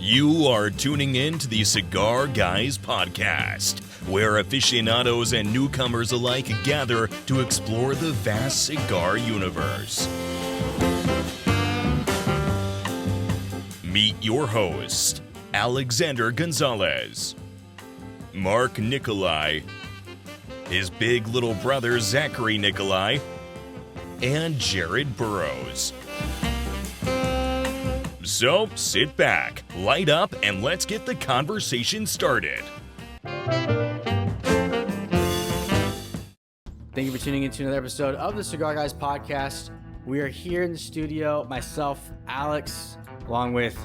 You are tuning in to the Cigar Guys podcast, where aficionados and newcomers alike gather to explore the vast cigar universe. Meet your host, Alexander Gonzalez, Mark Nikollaj, his big little brother Zachary Nikollaj, and Jared Burrows. So sit back, light up, and let's get the conversation started. Thank you for tuning into another episode of the Cigar Guys podcast. We are here in the studio, myself, Alex, along with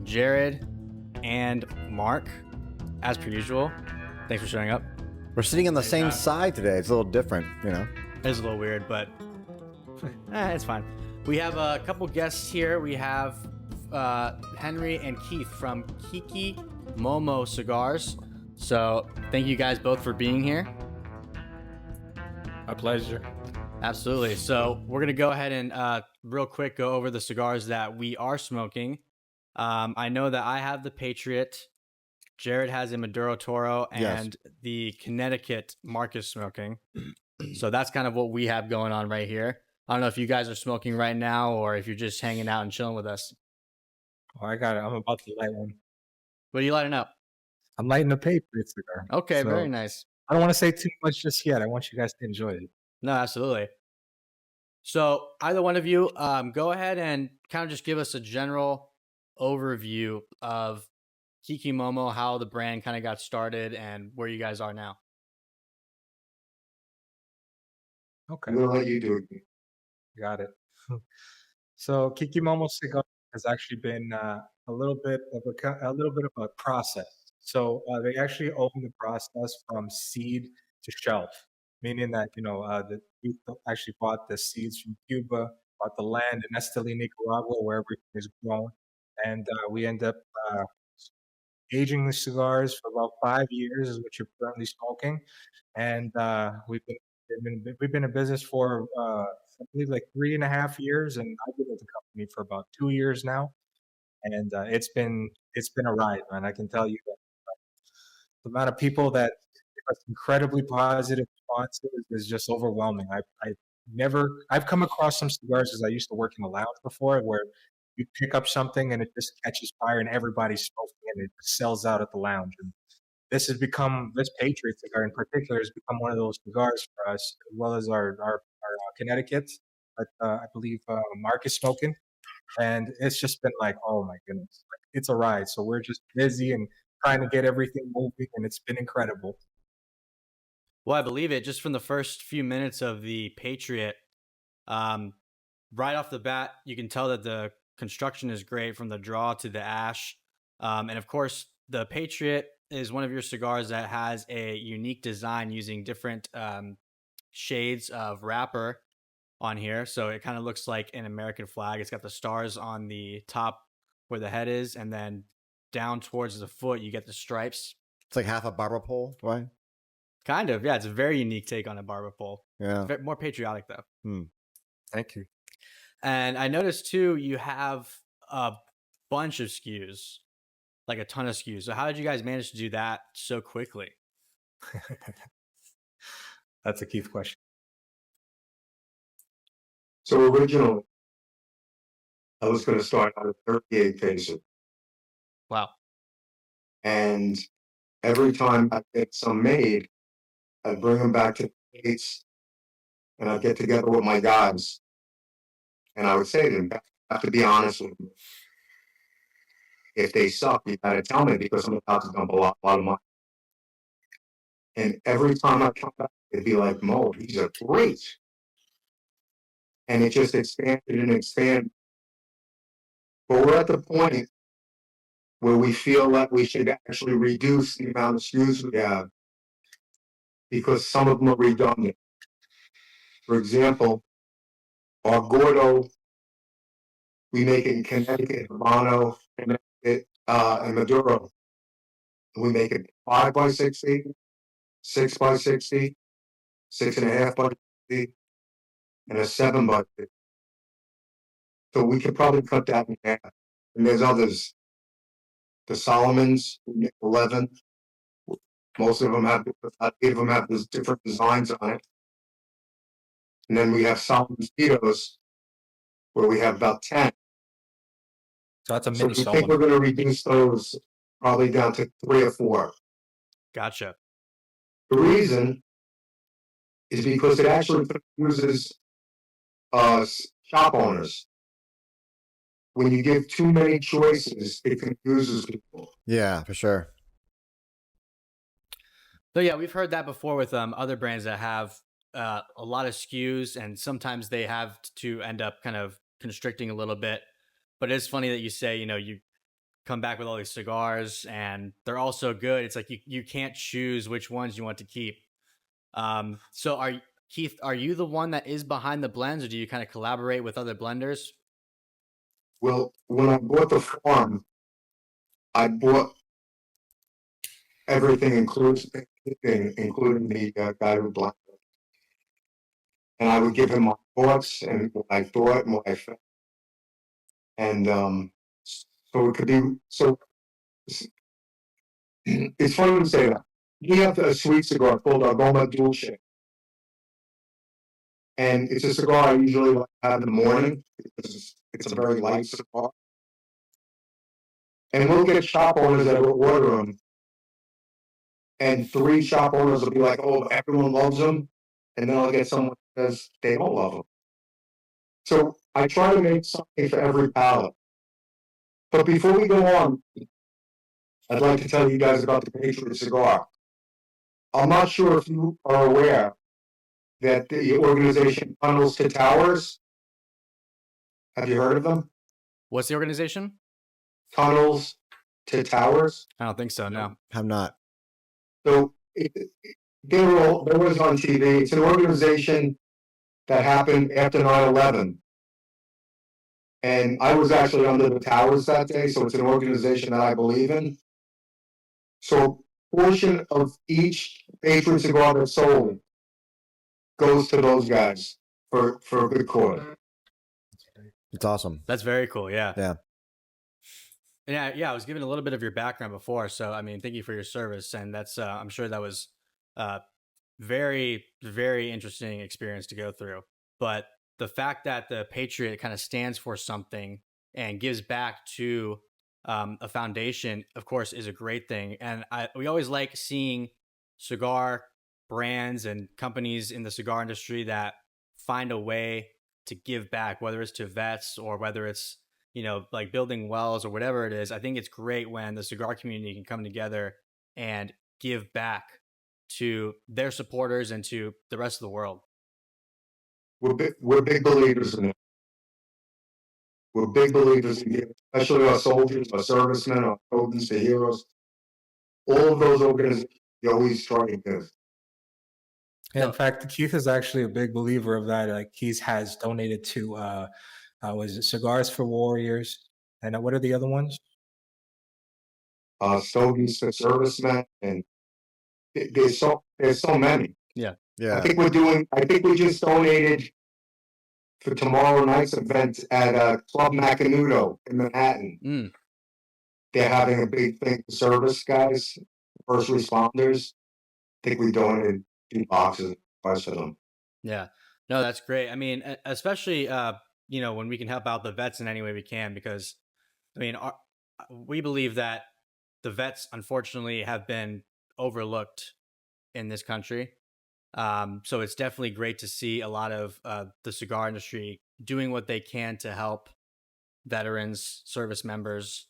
Jared and Mark, as per usual. Thanks for showing up. We're sitting on the same side today. It's a little different, you know. It's a little weird, but it's fine. We have a couple guests here. We have Henry and Keith from Kiki Momo Cigars. So thank you guys both for being here. A pleasure. Absolutely. So we're going to go ahead and real quick go over the cigars that we are smoking. I know that I have the Patriot. Jared has a Maduro Toro, and the Connecticut Mark is smoking. So that's kind of what we have going on right here. I don't know if you guys are smoking right now or if you're just hanging out and chilling with us. Oh, I got it. I'm about to light one. What are you lighting up? I'm lighting a Patriot cigar. Okay, so very nice. I don't want to say too much just yet. I want you guys to enjoy it. No, absolutely. So either one of you, go ahead and kind of just give us a general overview of Kiki Momo, how the brand kind of got started, and where you guys are now. Okay. We'll let you do it. Got it. So Kiki Momo Cigars has actually been a little bit of a process. So they actually own the process from seed to shelf, meaning that we actually bought the seeds from Cuba, bought the land in Esteli, Nicaragua, where everything is grown, and we end up aging the cigars for about 5 years, is what you're currently smoking, and we've been in business for I believe like 3.5 years, and I've been with the company for about 2 years now, and it's been a ride, man. I can tell you that the amount of people that give us incredibly positive responses is just overwhelming. I've come across some cigars, because I used to work in a lounge before, where you pick up something and it just catches fire and everybody's smoking and it sells out at the lounge. And this Patriot cigar in particular has become one of those cigars for us, as well as our Connecticut, but I believe Mark is smoking, and it's just been like, oh my goodness, like, it's a ride. So we're just busy and trying to get everything moving, and it's been incredible. Well, I believe it just from the first few minutes of the Patriot. Right off the bat, you can tell that the construction is great, from the draw to the ash. And of course, the Patriot is one of your cigars that has a unique design using different shades of wrapper on here. So it kind of looks like an American flag. It's got the stars on the top where the head is, and then down towards the foot, you get the stripes. It's like half a barber pole, right? Kind of, yeah. It's a very unique take on a barber pole. Yeah. It's more patriotic, though. Thank you. And I noticed, too, you have a bunch of SKUs, like a ton of SKUs. So how did you guys manage to do that so quickly? That's a Keith question. So originally, I was going to start out at 38 cases. Wow. And every time I get some made, I bring them back to the States, and I get together with my guys. And I would say to them, you have to be honest with me. If they suck, you got to tell me, because I'm about to dump a lot of money. And every time I come back, it'd be like, Mo, these are great. And it just expanded and expanded. But we're at the point where we feel like we should actually reduce the amount of SKUs we have, because some of them are redundant. For example, our Gordo, we make it in Connecticut, Habano, and Maduro. We make it 5x60, 6x60, 6.5x60, and a 7x60. So we could probably cut that in half. And there's others. the Solomons, 11. Most of them have, 8 of them have those different designs on it. And then we have Solomon Tito's, where we have about 10. So that's a So mini we think we're Solomon. going to reduce those probably down to 3 or 4. Gotcha. The reason is because it actually confuses shop owners. When you give too many choices, it confuses people. Yeah, for sure. So yeah, we've heard that before with other brands that have a lot of SKUs, and sometimes they have to end up kind of constricting a little bit. But it's funny that you say, you come back with all these cigars and they're all so good. It's like you can't choose which ones you want to keep. So Keith, are you the one that is behind the blends, or do you kind of collaborate with other blenders? Well, when I bought the farm, I bought everything, including the guy who blended it. And I would give him my thoughts and what I thought and what I felt. And so it could be so. It's funny to say that. We have a sweet cigar called Goma Dulce. And it's a cigar I usually like to have in the morning because it's a very light cigar. And we'll get shop owners that will order them. And 3 shop owners will be like, oh, everyone loves them. And then I'll get someone that says they don't love them. So I try to make something for every palate. But before we go on, I'd like to tell you guys about the Patriot cigar. I'm not sure if you are aware that the organization Tunnels to Towers, have you heard of them? What's the organization? Tunnels to Towers. I don't think so. No. Have not. So they was on TV. It's an organization that happened after 9/11. And I was actually under the towers that day, so it's an organization that I believe in. So a portion of each Patriot cigar that's sold goes to those guys for a good cause. It's awesome. That's very cool. Yeah. Yeah. And yeah, I was given a little bit of your background before, so I mean, thank you for your service, and that's I'm sure that was very, very interesting experience to go through. But the fact that the Patriot kind of stands for something and gives back to a foundation, of course, is a great thing. And we always like seeing cigar brands and companies in the cigar industry that find a way to give back, whether it's to vets or whether it's, like building wells or whatever it is. I think it's great when the cigar community can come together and give back to their supporters and to the rest of the world. We're big believers in it. We're big believers in it, especially our soldiers, our servicemen, our soldiers, the heroes. All of those organizations, they always try to give. Yeah, in fact, Keith is actually a big believer of that. Like he has donated to, was it Cigars for Warriors? And what are the other ones? Soldiers for servicemen, and there's so many. Yeah. Yeah. I think we just donated for tomorrow night's event at Club Macanudo in Manhattan. They're having a big thing for service guys, first responders. I think we donated 2 boxes of for them. Yeah. No, that's great. I mean, especially, when we can help out the vets in any way we can, because, I mean, we believe that the vets, unfortunately, have been overlooked in this country. So it's definitely great to see a lot of the cigar industry doing what they can to help veterans, service members,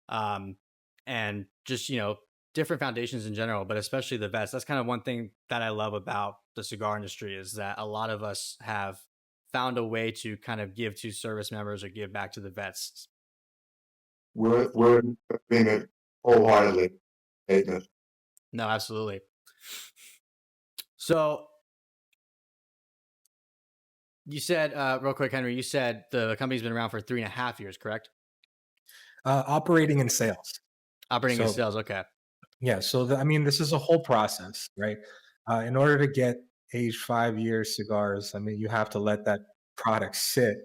and just, different foundations in general, but especially the vets. That's kind of one thing that I love about the cigar industry, is that a lot of us have found a way to kind of give to service members or give back to the vets. We're being it wholeheartedly. No, absolutely. So you said, real quick, Henry, you said the company's been around for 3.5 years, correct? Operating in sales. Operating in sales, okay. Yeah, so this is a whole process, right? In order to get age 5 years cigars, you have to let that product sit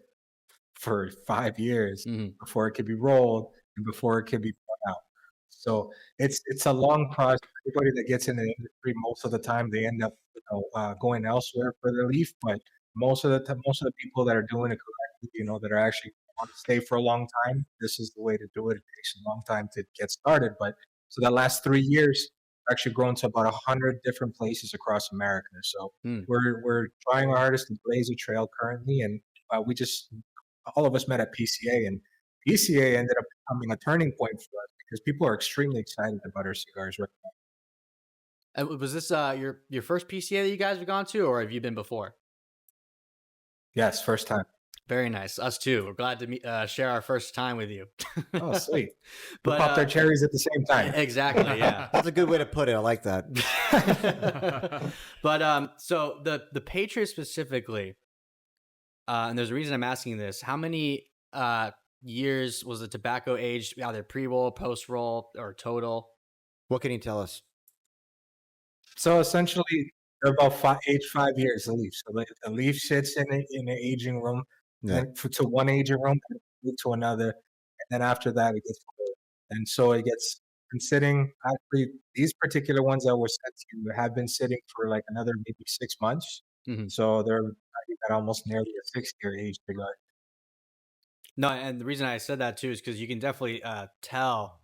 for 5 years before it could be rolled and before it could be brought out. So it's a long process. Everybody that gets in the industry, most of the time, they end up going elsewhere for their leaf. But most of the people that are doing it correctly, that are actually want to stay for a long time, this is the way to do it. It takes a long time to get started, but so the last 3 years, actually grown to about 100 different places across America. So Hmm. we're trying our hardest to blaze a trail currently, and we just all of us met at PCA, and PCA ended up becoming a turning point for us because people are extremely excited about our cigars right now. And was this your first PCA that you guys have gone to, or have you been before? Yes, first time. Very nice. Us too. We're glad to share our first time with you. Oh, sweet. We But popped our cherries at the same time. exactly, yeah. That's a good way to put it. I like that. But so the Patriot specifically, and there's a reason I'm asking this. How many years was the tobacco aged, either pre-roll, post-roll, or total? What can you tell us? So essentially, they're about age 5 years, the leaf. So the leaf sits in an aging room, Yeah. to one aging room, and move to another, and then after that, it gets cold. And so it gets been sitting. Actually, these particular ones that were sent to you have been sitting for like another maybe 6 months. Mhm. So they're at almost nearly a 6-year age cigar. No, and the reason I said that too is because you can definitely tell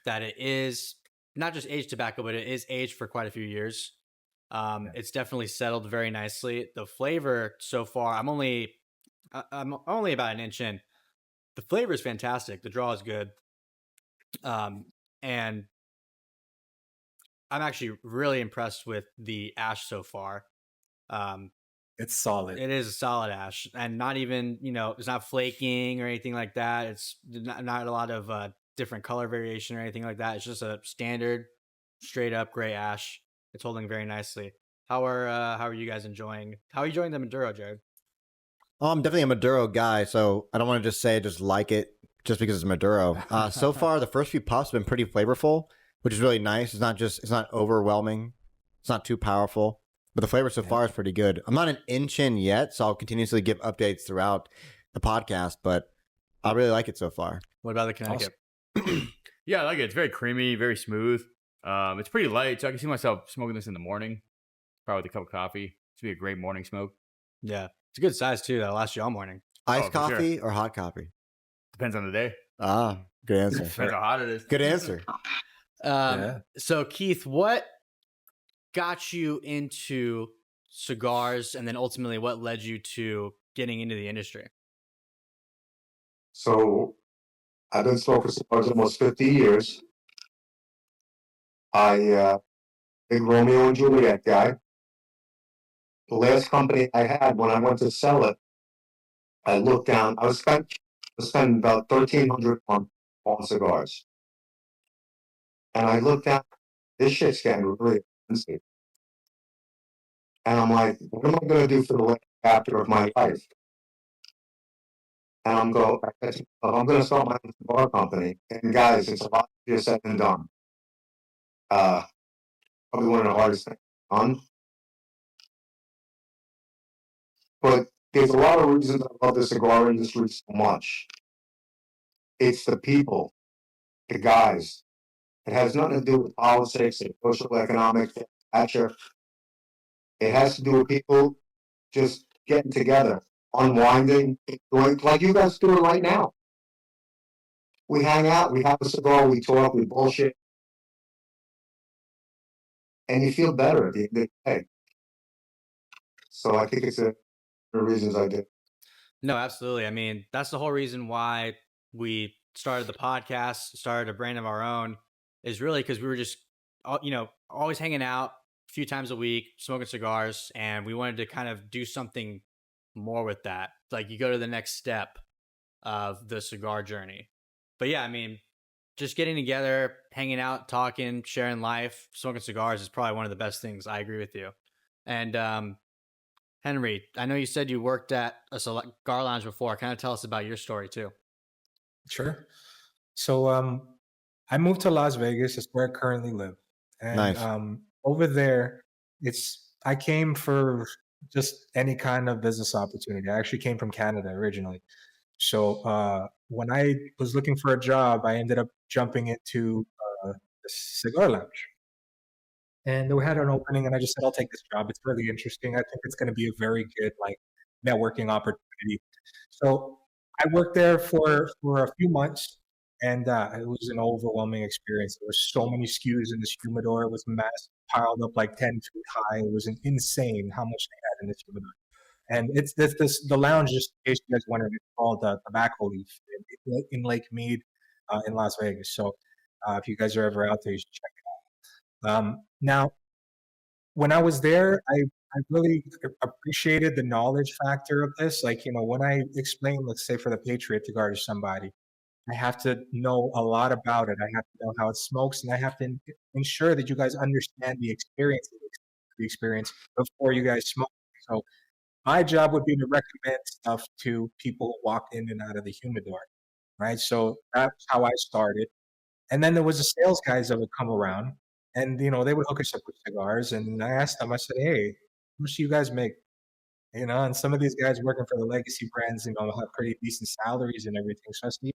that it is not just aged tobacco, but it is aged for quite a few years. It's definitely settled very nicely. The flavor so far, I'm only about an inch in. The flavor is fantastic. The draw is good, and I'm actually really impressed with the ash so far. Um, It's solid. It is a solid ash, and not even it's not flaking or anything like that. It's not a lot of different color variation or anything like that. It's just a standard, straight up gray ash. It's holding very nicely. How are you guys enjoying? How are you enjoying the Maduro, Jared? I'm definitely a Maduro guy, so I don't want to just say just like it just because it's Maduro. So far, the first few puffs have been pretty flavorful, which is really nice. It's not overwhelming. It's not too powerful, but the flavor so far is pretty good. I'm not an inch in yet, so I'll continuously give updates throughout the podcast, but I really like it so far. What about the Connecticut? Yeah, I like it. It's very creamy, very smooth. It's pretty light, so I can see myself smoking this in the morning, probably with a cup of coffee. It's be a great morning smoke. Yeah, it's a good size too. That'll last you all morning. Iced for sure. coffee or hot coffee? Depends on the day. Ah, good answer. Depends how hot it is. Good answer. So Keith, what got you into cigars, and then ultimately what led you to getting into the industry? So I've been smoking cigars almost 50 years. Big Romeo and Juliet guy. The last company I had, when I went to sell it, I looked down. I was spending about $1,300 on cigars, and I looked down. This shit's getting really expensive, and I'm like, what am I going to do for the last chapter of my life? And I'm going to start my own cigar company. And guys, it's a lot easier said than done. Probably one of the hardest things done. But there's a lot of reasons I love the cigar industry so much. It's the people, the guys. It has nothing to do with politics and social economics, etc. It has to do with people just getting together, unwinding, like you guys do it right now. We hang out, we have a cigar, we talk, we bullshit, and you feel better at the end of the day. So I think it's one of the reasons I did. No, absolutely. I mean, that's the whole reason why we started the podcast, started a brand of our own, is really because we were just, always hanging out a few times a week, smoking cigars, and we wanted to kind of do something more with that. Like you go to the next step of the cigar journey. But yeah, I mean, just getting together, hanging out, talking, sharing life, smoking cigars is probably one of the best things. I agree with you. And Henry, I know you said you worked at a cigar lounge before. Kind of tell us about your story too. Sure. So I moved to Las Vegas. It's where I currently live. And Nice. Over there, I came for just any kind of business opportunity. I actually came from Canada originally. So when I was looking for a job, I ended up jumping into cigar lounge. And we had an opening, and I just said, I'll take this job. It's really interesting. I think it's going to be a very good like networking opportunity. So I worked there for a few months, and it was an overwhelming experience. There were so many SKUs in this humidor. It was massive, piled up like 10 feet high. It was insane how much they had in this humidor. And it's this the lounge, just in case you guys wondered, it's called Tobacco Leaf in Lake Mead in Las Vegas. So if you guys are ever out there, you should check it out. Now, when I was there, I really appreciated the knowledge factor of this. Like, when I explain, let's say for the Patriot cigar to somebody, I have to know a lot about it. I have to know how it smokes, and I have to ensure that you guys understand the experience before you guys smoke. So my job would be to recommend stuff to people who walk in and out of the humidor, right? So that's how I started. And then there was the sales guys that would come around, and they would hook us up with cigars. And I asked them, I said, "Hey, how much do you guys make?" And some of these guys working for the legacy brands, have pretty decent salaries and everything. So I said,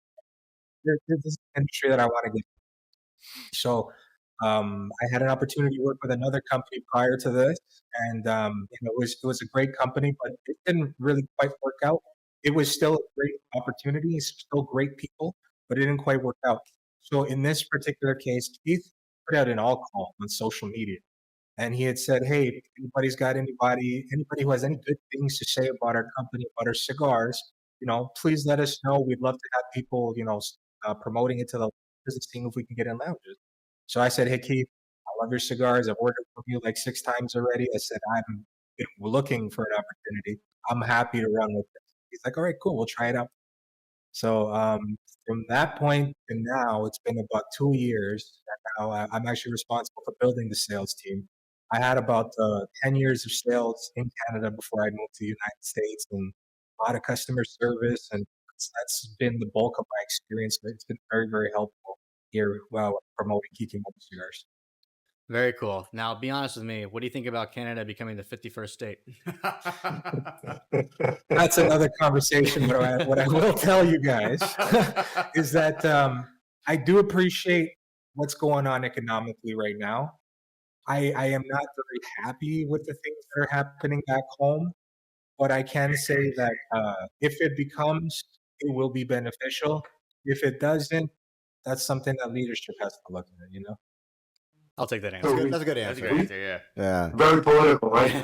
this is an industry that I want to get. So I had an opportunity to work with another company prior to this, and it was a great company, but it didn't really quite work out. It was still a great opportunity, it's still great people, but it didn't quite work out. So in this particular case, Keith put out an all call on social media, and he had said, "Hey, if anybody's got anybody who has any good things to say about our company, about our cigars, please let us know. We'd love to have people, promoting it to the lounges, seeing if we can get in lounges." So I said, "Hey, Keith, I love your cigars. I've ordered from you like 6 times already." I said, "I'm looking for an opportunity. I'm happy to run with this." He's like, "All right, cool. We'll try it out." So from that point to now, it's been about 2 years. And now I'm actually responsible for building the sales team. I had about 10 years of sales in Canada before I moved to the United States, and a lot of customer service, and that's been the bulk of my experience. But it's been very, very helpful here while promoting Kiki Momo Cigars. Very cool. Now, be honest with me. What do you think about Canada becoming the 51st state? That's another conversation. But what I will tell you guys is that I do appreciate what's going on economically right now. I am not very happy with the things that are happening back home, but I can say that if it becomes, it will be beneficial. If it doesn't, that's something that leadership has to look at. I'll take that That's answer. good. That's a good That's a answer. good answer, yeah. Yeah. Very political, right?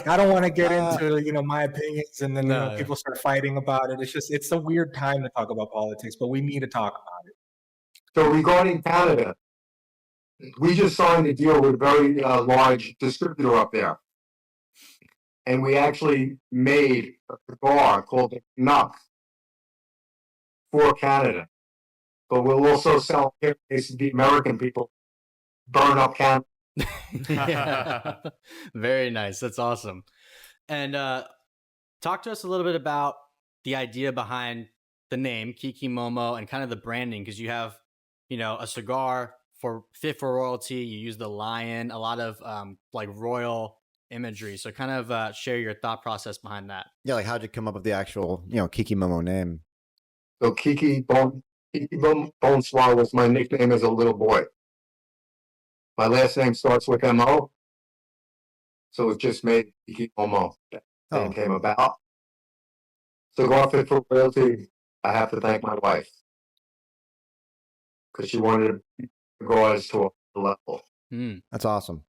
I don't want to get into my opinions, and then No. people start fighting about it. It's a weird time to talk about politics, but we need to talk about it. So regarding Canada, we just signed a deal with a very large distributor up there. And we actually made a cigar called the Nuck for Canada. But we'll also sell here in case the American people burn up Canada. Yeah. Very nice. That's awesome. And talk to us a little bit about the idea behind the name Kiki Momo and kind of the branding, because you have, a cigar fit for royalty. You use the lion, a lot of like royal imagery. So kind of share your thought process behind that. Yeah, like how'd you come up with the actual, Kiki Momo name? So Kiki Bonsoir was my nickname as a little boy. My last name starts with M-O. So it just made Kiki Momo. That name came about. Cigar fit for royalty, I have to thank my wife. Because she wanted to go us to a level. That's awesome.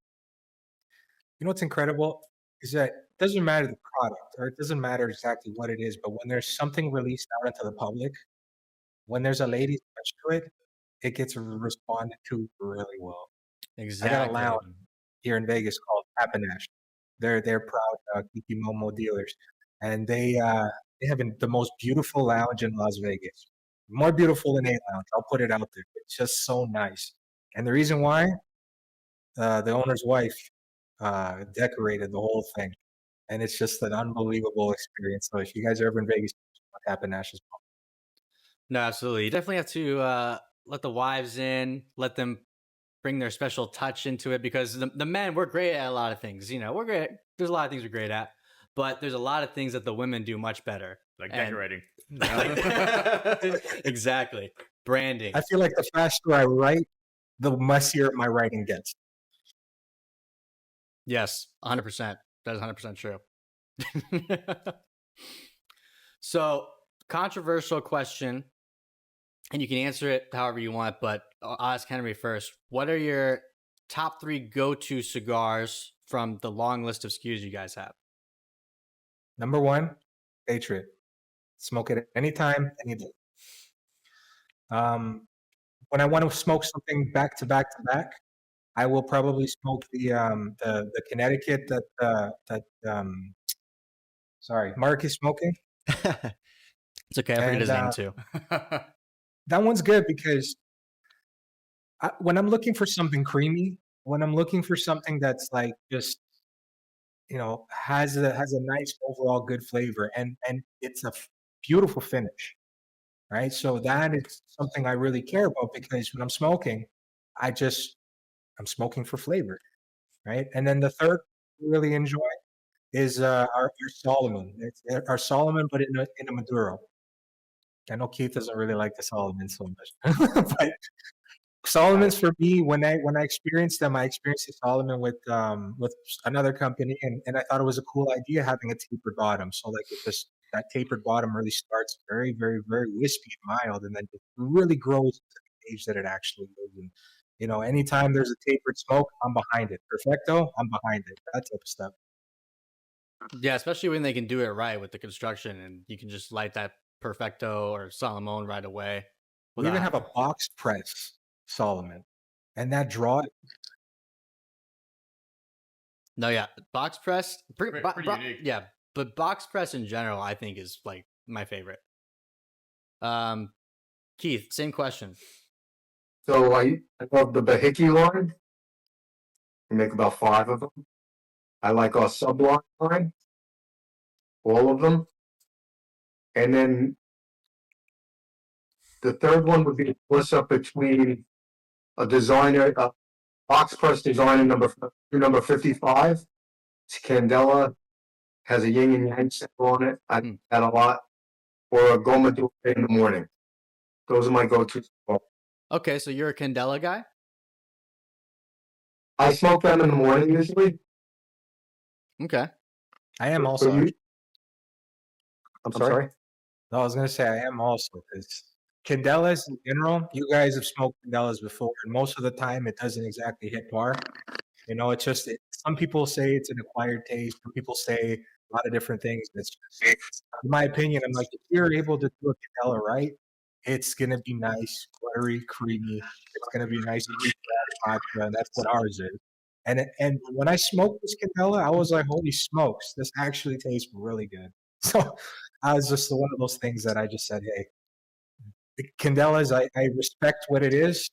What's incredible is that it doesn't matter the product, or it doesn't matter exactly what it is, but when there's something released out into the public, when there's a lady touch to it, it gets responded to really well. Exactly. I got a lounge here in Vegas called Appanash. They're proud Kiki Momo dealers, and they have the most beautiful lounge in Las Vegas. More beautiful than A Lounge. I'll put it out there. It's just so nice. And the reason why, the owner's wife decorated the whole thing, and it's just an unbelievable experience. So if you guys are ever in Vegas, Appanash as well. No, absolutely. You definitely have to let the wives in, let them bring their special touch into it, because the men, we're great at a lot of things. We're great. There's a lot of things we're great at, but there's a lot of things that the women do much better. Like decorating. Exactly. Branding. I feel like the faster I write, the messier my writing gets. Yes, 100%. That is 100% true. So, controversial question, and you can answer it however you want, but I'll ask Henry first. What are your top 3 go-to cigars from the long list of SKUs you guys have? Number 1, Patriot. Smoke it anytime, any day. When I want to smoke something back to back to back, I will probably smoke the Connecticut that Mark is smoking. It's okay. I forget his name too. That one's good because when I'm looking for something creamy, when I'm looking for something that's like just has a nice overall good flavor and it's a beautiful finish, right? So that is something I really care about because when I'm smoking, I'm smoking for flavor, right? And then the third I really enjoy is our Solomon. It's our Solomon, but in a Maduro. I know Keith doesn't really like the Solomon so much, but Solomons for me, when I experienced them, I experienced the Solomon with another company, and I thought it was a cool idea having a tapered bottom. So like it just that tapered bottom really starts very, very, very wispy and mild, and then it really grows to the age that it actually is. And anytime there's a tapered smoke, I'm behind it. Perfecto, I'm behind it. That type of stuff. Yeah, especially when they can do it right with the construction, and you can just light that Perfecto or Salomon right away. We even have a box press Solomon, and that draw. No, yeah, box press, pretty unique. Yeah, but box press in general, I think is like my favorite. Keith, same question. So I love the Bahiki line. We make about 5 of them. I like our Sublime line, all of them. And then the third one would be a plus-up between a designer, a box press designer number 55. It's Candela, has a yin and yang symbol on it. I like that a lot. Or a Goma Dulce in the morning. Those are my go-tos. Okay, so you're a Candela guy? I smoke them in the morning usually. Okay. I am also. I'm sorry? No, I was going to say I am also because Candelas in general, you guys have smoked Candelas before, and most of the time it doesn't exactly hit par. It's just some people say it's an acquired taste. Some people say a lot of different things. It's just, in my opinion, I'm like, if you're able to do a Candela right, it's going to be nice, buttery, creamy. It's going to be nice and that's what ours is. And when I smoked this Candela, I was like, holy smokes, this actually tastes really good. So I was just one of those things that I just said, hey, the Candelas, I respect what it is,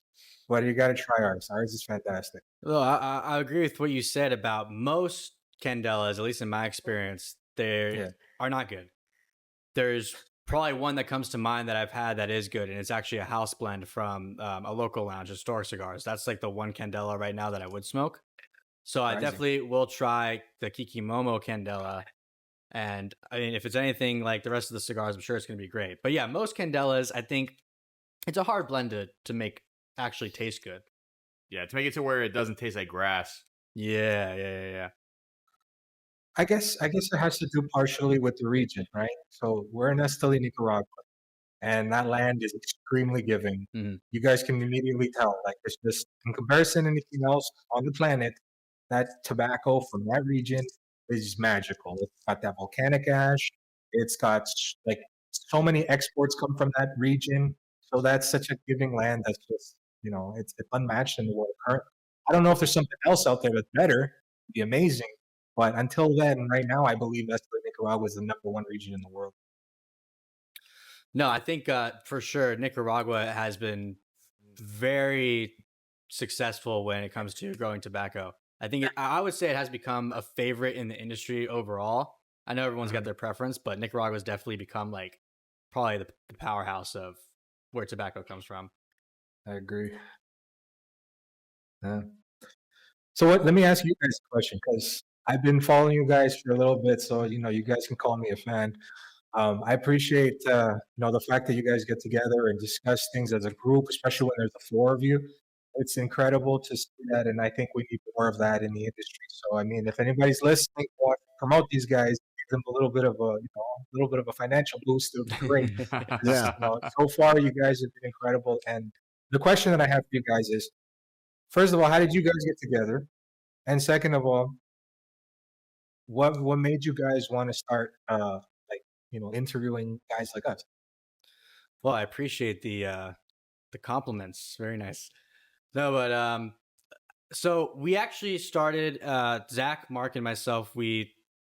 but you got to try ours. Ours is fantastic. Well, I agree with what you said about most Candelas, at least in my experience, they are not good. There's probably one that comes to mind that I've had that is good, and it's actually a house blend from a local lounge, Cigar Cigars. That's like the one Candela right now that I would smoke. So I definitely will try the Kiki Momo Candela. And I mean, if it's anything like the rest of the cigars, I'm sure it's going to be great. But yeah, most Candelas, I think it's a hard blend to make actually taste good. Yeah, to make it to where it doesn't taste like grass. Yeah. I guess it has to do partially with the region, right? So we're in Esteli, Nicaragua, and that land is extremely giving. Mm-hmm. You guys can immediately tell, like it's just in comparison to anything else on the planet, that tobacco from that region is magical. It's got that volcanic ash. It's got like so many exports come from that region. So that's such a giving land. That's just it's unmatched in the world currently. I don't know if there's something else out there that's better. It'd be amazing. But until then, right now, I believe that's where Nicaragua is the number 1 region in the world. No, I think for sure Nicaragua has been very successful when it comes to growing tobacco. I think I would say it has become a favorite in the industry overall. I know everyone's got their preference, but Nicaragua's definitely become like probably the powerhouse of where tobacco comes from. I agree. Yeah. So let me ask you guys a question because I've been following you guys for a little bit, so you guys can call me a fan. I appreciate the fact that you guys get together and discuss things as a group, especially when there's the four of you. It's incredible to see that, and I think we need more of that in the industry. So, I mean, if anybody's listening, want to promote these guys, give them a little bit of a financial boost. It would be great. Yeah. So far, you guys have been incredible. And the question that I have for you guys is, first of all, how did you guys get together? And second of all, what made you guys want to start interviewing guys like us? Well, I appreciate the compliments. Very nice. No, but so we actually started, Zach, Mark, and myself. We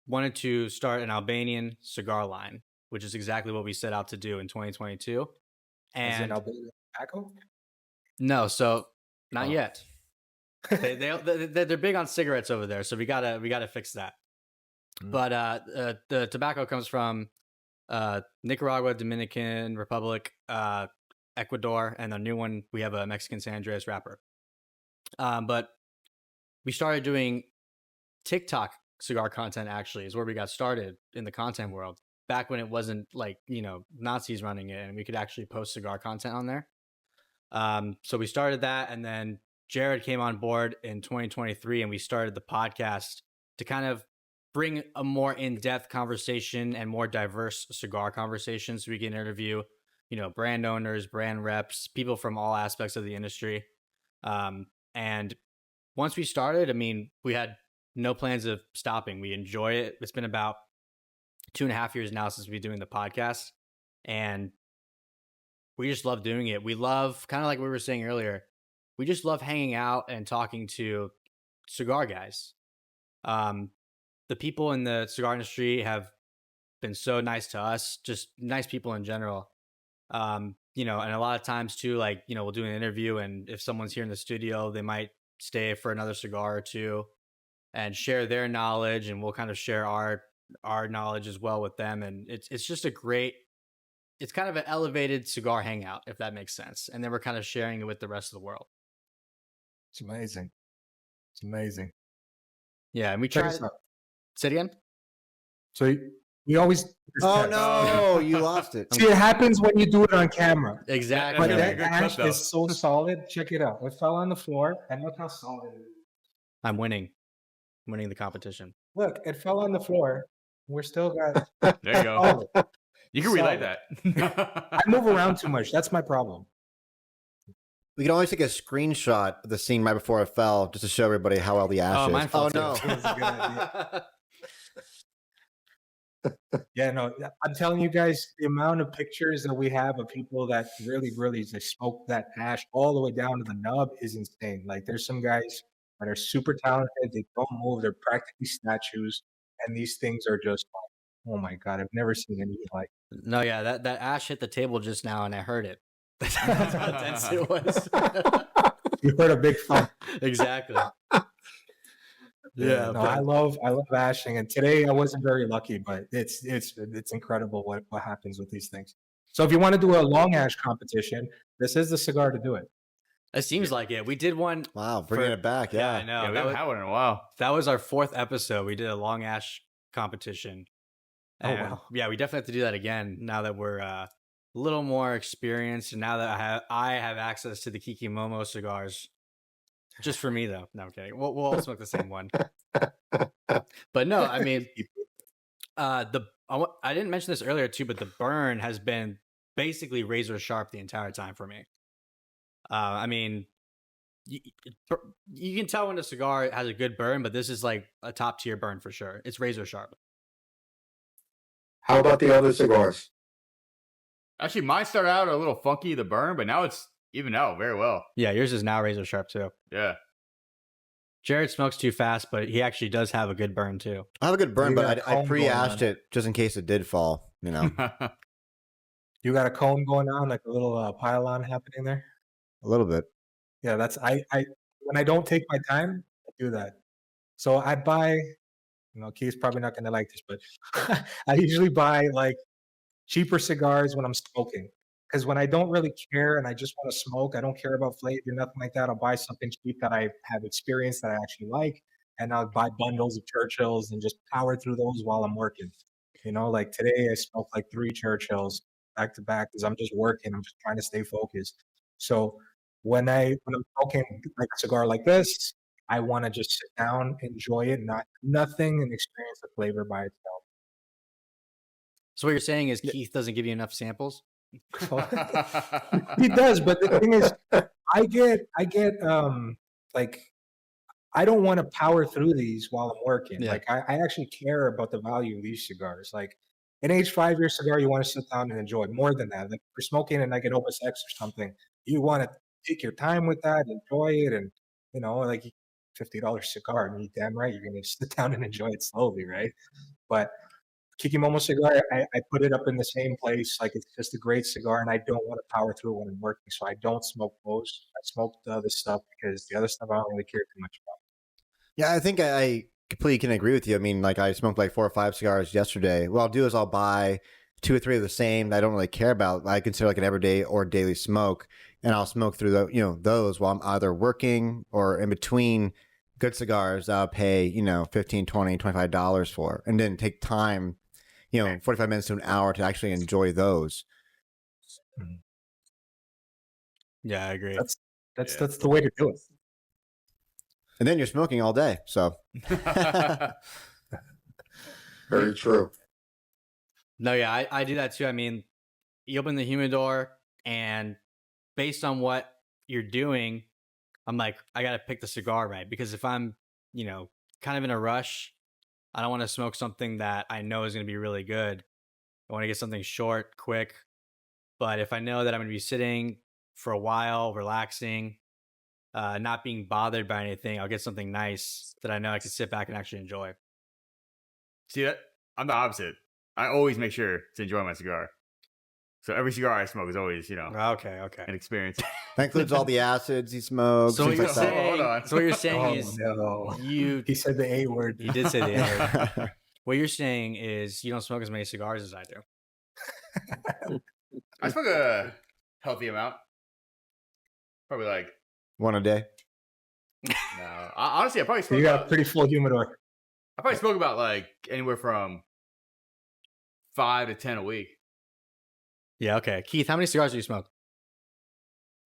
wanted to start an Albanian cigar line, which is exactly what we set out to do in 2022. As in And Albanian tobacco? no, so not Oh. yet. They're big on cigarettes over there, so we gotta fix that. But the tobacco comes from Nicaragua, Dominican Republic, Ecuador, and the new one we have a Mexican San Andreas wrapper. But we started doing TikTok cigar content. Actually, is where we got started in the content world. Back when it wasn't like Nazis running it, and we could actually post cigar content on there. So we started that, and then Jared came on board in 2023, and we started the podcast to kind of bring a more in-depth conversation and more diverse cigar conversations. So we can interview, brand owners, brand reps, people from all aspects of the industry. And once we started, I mean, we had no plans of stopping. We enjoy it. It's been about 2.5 years now since we've been doing the podcast, and we just love doing it. We love, kind of like we were saying earlier, we just love hanging out and talking to cigar guys. The people in the cigar industry have been so nice to us, just nice people in general. And a lot of times too, like, we'll do an interview, and if someone's here in the studio, they might stay for another cigar or two and share their knowledge, and we'll kind of share our knowledge as well with them. And it's just it's kind of an elevated cigar hangout, if that makes sense. And then we're kind of sharing it with the rest of the world. It's amazing. It's amazing. Yeah, and we Check try. this out. Say it again. So we always. Oh no, you lost it. See, it happens when you do it on camera. Exactly. But Yeah, that good clip, ash though. is so solid. Check it out. It fell on the floor, and look how solid it is. I'm winning. I'm winning the competition. Look, it fell on the floor. We're still got. There you go. solid. You can relight that. I move around too much. That's my problem. We can always take a screenshot of the scene right before it fell, just to show everybody how well the ash Oh, is. mine fell no! too. That's a good idea. Yeah, no, I'm telling you guys, the amount of pictures that we have of people that really they smoke that ash all the way down to the nub is insane. Like, there's some guys that are super talented. They don't move. They're practically statues, and these things are just like, oh my god, I've never seen anything like. No, yeah, that ash hit the table just now, and I heard it. That's how dense it was. You heard a big thump. Exactly. Yeah, No, I love ashing, and today I wasn't very lucky, but it's incredible what happens with these things. So if you want to do a long ash competition, this is the cigar to do it. it seems like it. We did one. Wow, bringing it back. I Yeah. know. Yeah, we that, haven't was, had one in a while. that was our 4th episode. We did a long ash competition. Oh, And wow. yeah, we definitely have to do that again now that we're a little more experienced, and now that I have access to the Kiki Momo cigars. Just for me, though. No, I'm kidding. We'll all smoke the same one. But no, I mean, I didn't mention this earlier too, but the burn has been basically razor sharp the entire time for me. I mean, you can tell when a cigar has a good burn, but this is like a top tier burn for sure. It's razor sharp. How about the other cigars? Actually, mine started out a little funky, the burn, but now it's even out very well. Yeah, yours is now razor sharp too. Yeah. Jared smokes too fast, but he actually does have a good burn too. I have a good burn, You got but a I cone pre-ashed going on. it just in case it did fall. You got a cone going on, like a little pylon happening there. A little bit. Yeah, that's I when I don't take my time, I do that. So I buy, Keith's probably not gonna like this, but I usually buy like cheaper cigars when I'm smoking. Because when I don't really care and I just want to smoke, I don't care about flavor, nothing like that. I'll buy something cheap that I have experience that I actually like, and I'll buy bundles of Churchills and just power through those while I'm working. You know, like today I smoked like 3 Churchills back to back because I'm just working. I'm just trying to stay focused. So when I'm smoking like a cigar like this, I want to just sit down, enjoy it, not nothing, and experience the flavor by itself. So what you're saying is Keith doesn't give you enough samples? He does, but the thing is, I get like I don't want to power through these while I'm working. Yeah. Like I actually care about the value of these cigars. Like an aged 5-year cigar, you want to sit down and enjoy more than that. Like if you're smoking and like an Opus X or something, you want to take your time with that, enjoy it, and like $50 cigar, and you damn right you're gonna sit down and enjoy it slowly, right? But Kiki Momo cigar, I put it up in the same place. Like it's just a great cigar, and I don't want to power through when I'm working, so I don't smoke those. I smoke the other stuff because the other stuff I don't really care too much about. Yeah, I think I completely can agree with you. I mean, like I smoked like 4 or 5 cigars yesterday. What I'll do is I'll buy 2 or 3 of the same that I don't really care about. I consider like an everyday or daily smoke, and I'll smoke through those while I'm either working or in between good cigars that I'll pay, $15, $20, $25 for, and then take time, 45 minutes to an hour to actually enjoy those. Yeah, I agree. That's the way to do it. And then you're smoking all day. So Very true. No, yeah, I do that too. I mean, you open the humidor, and based on what you're doing, I'm like, I got to pick the cigar right. Because if I'm, kind of in a rush, I don't want to smoke something that I know is going to be really good. I want to get something short, quick. But if I know that I'm going to be sitting for a while, relaxing, not being bothered by anything, I'll get something nice that I know I can sit back and actually enjoy. See that? I'm the opposite. I always make sure to enjoy my cigar. So every cigar I smoke is always, Okay. an experience. that includes all the acids he smokes. So what things you're like that. saying, Hold on. so what you're saying Oh, is no. you He said the A word. did say the A word. What you're saying is you don't smoke as many cigars as I do. I smoke a healthy amount. Probably like, One a day. no. Honestly, I probably smoke You got a about, pretty full humidor. I probably smoke about like anywhere from 5 to 10 a week. Yeah, okay. Keith, how many cigars do you smoke?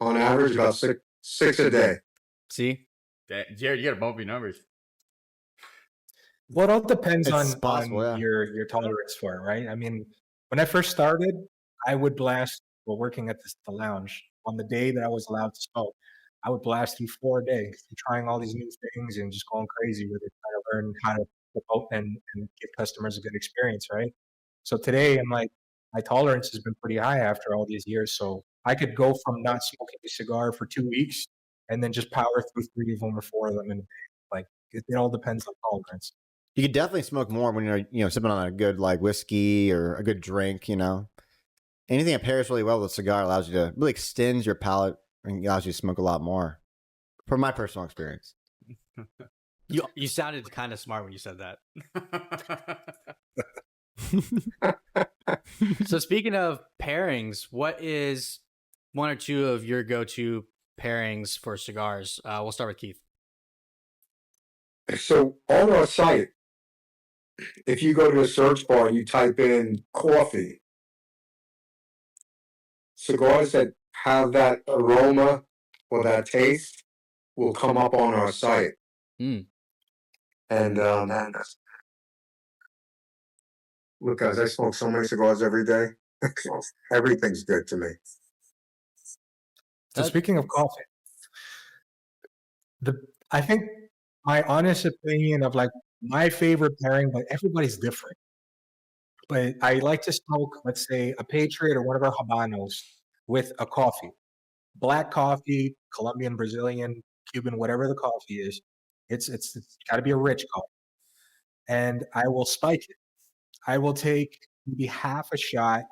On average, about six a day. See? Jared, you got to bump your numbers. Well, it all depends It's on possible, yeah. your tolerance for it, right? I mean, when I first started, I would blast while working at the lounge. On the day that I was allowed to smoke, I would blast through 4 a day, trying all these new things and just going crazy with it, trying to learn how to promote and give customers a good experience, right? So today, I'm like, my tolerance has been pretty high after all these years. So I could go from not smoking a cigar for 2 weeks and then just power through 3 of them or 4 of them in a day. Like it all depends on tolerance. You could definitely smoke more when you're, sipping on a good like whiskey or a good drink. Anything that pairs really well with a cigar allows you to really extends your palate and allows you to smoke a lot more. From my personal experience. You sounded kind of smart when you said that. So speaking of pairings, what is 1 or 2 of your go-to pairings for cigars? We'll start with Keith. So on our site, if you go to the search bar and you type in coffee, cigars that have that aroma or that taste will come up on our site. Mm. And look, guys, I smoke so many cigars every day. Everything's good to me. So speaking of coffee, I think my honest opinion of like my favorite pairing, but everybody's different. But I like to smoke, let's say, a Patriot or one of our Habanos with a coffee. Black coffee, Colombian, Brazilian, Cuban, whatever the coffee is. It's got to be a rich coffee. And I will spike it. I will take maybe half a shot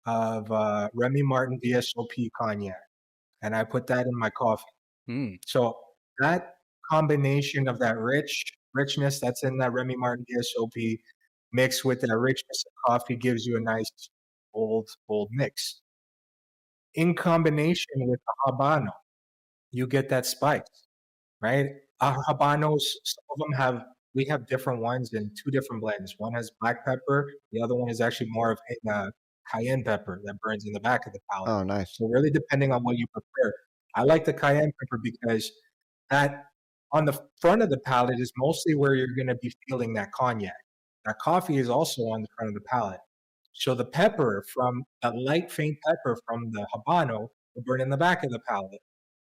of Remy Martin VSOP cognac, and I put that in my coffee. Mm. So that combination of that richness that's in that Remy Martin VSOP mixed with that richness of coffee gives you a nice bold mix. In combination with the Habano, you get that spice, right? Habanos, some of them have we have different ones in 2 different blends. One has black pepper. The other one is actually more of a cayenne pepper that burns in the back of the palate. Oh, nice. So really depending on what you prefer. I like the cayenne pepper because that on the front of the palate is mostly where you're going to be feeling that cognac. That coffee is also on the front of the palate. So the pepper from that light faint pepper from the Habano will burn in the back of the palate.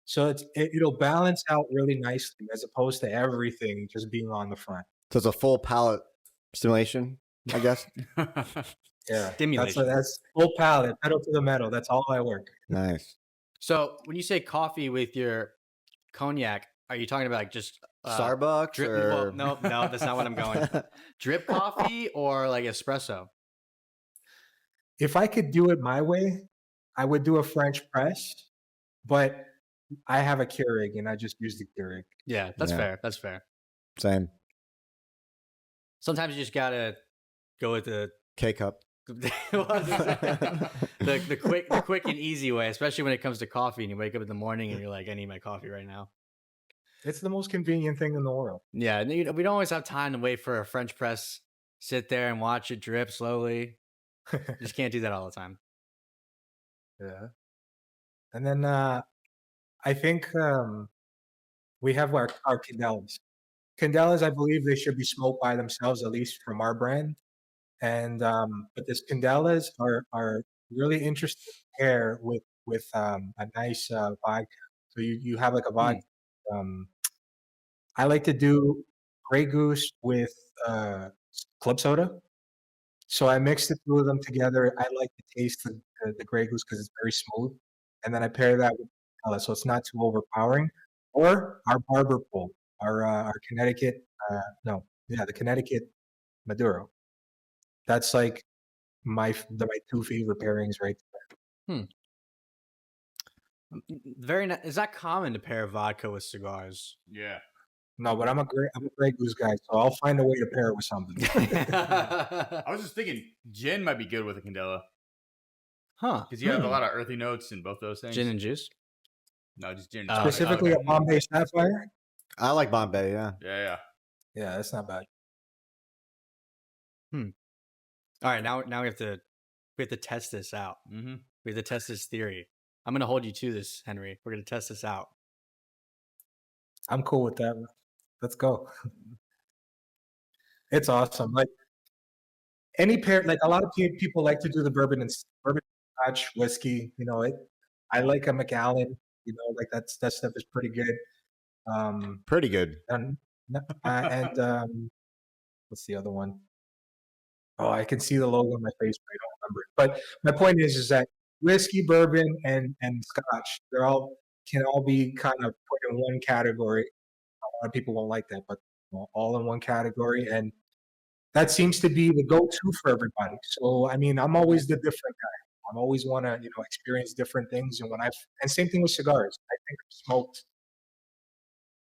So it'll balance out really nicely as opposed to everything just being on the front. So it's a full palate stimulation, I guess. Yeah, Stimulation. that's full palate, pedal to the metal. That's all I work. Nice. So when you say coffee with your cognac, are you talking about like just Starbucks drip? or Well, no, that's not what I'm going. Drip coffee or like espresso? If I could do it my way, I would do a French press, but I have a Keurig and I just use the Keurig. Yeah, that's Yeah. fair. That's fair. Same. Sometimes you just gotta go with the K-cup. the quick and easy way, especially when it comes to coffee and you wake up in the morning and you're like, I need my coffee right now. It's the most convenient thing in the world. Yeah, and we don't always have time to wait for a French press, sit there and watch it drip slowly. Just can't do that all the time. Yeah. And then I think we have our candelas. Candelas, I believe they should be smoked by themselves, at least from our brand. And but this candelas are really interesting to pair with a nice vodka. So you have like a vodka. I like to do Grey Goose with club soda. So I mix the two of them together. I like to taste the Grey Goose because it's very smooth, and then I pair that with Candela, so it's not too overpowering. Or our barber pole, our Connecticut, the Connecticut Maduro. That's like my 2 favorite pairings right there. Very nice. Is that common to pair vodka with cigars? Yeah. No, but I'm a Grey Goose guy, so I'll find a way to pair it with something. I was just thinking gin might be good with a Candela Huh. because you have a lot of earthy notes in both those things. Gin and juice? No, just gin. Specifically a Bombay Sapphire. I like Bombay, yeah. Yeah. Yeah, that's not bad. All right, now we have to test this out. Mm-hmm. We have to test this theory. I'm gonna hold you to this, Henry. We're gonna test this out. I'm cool with that. Let's go. It's awesome. Like any pair, like a lot of people like to do the bourbon Scotch whiskey. You know, I like a Macallan. You know, like that stuff is pretty good. Pretty good. And what's the other one? Oh, I can see the logo on my face, but I don't remember it. But my point is that whiskey, bourbon, and Scotch, can all be kind of put in one category. A lot of people won't like that, but all in one category, and that seems to be the go-to for everybody. So, I mean, I'm always the different guy. I always want to, experience different things, and same thing with cigars. I think I've smoked.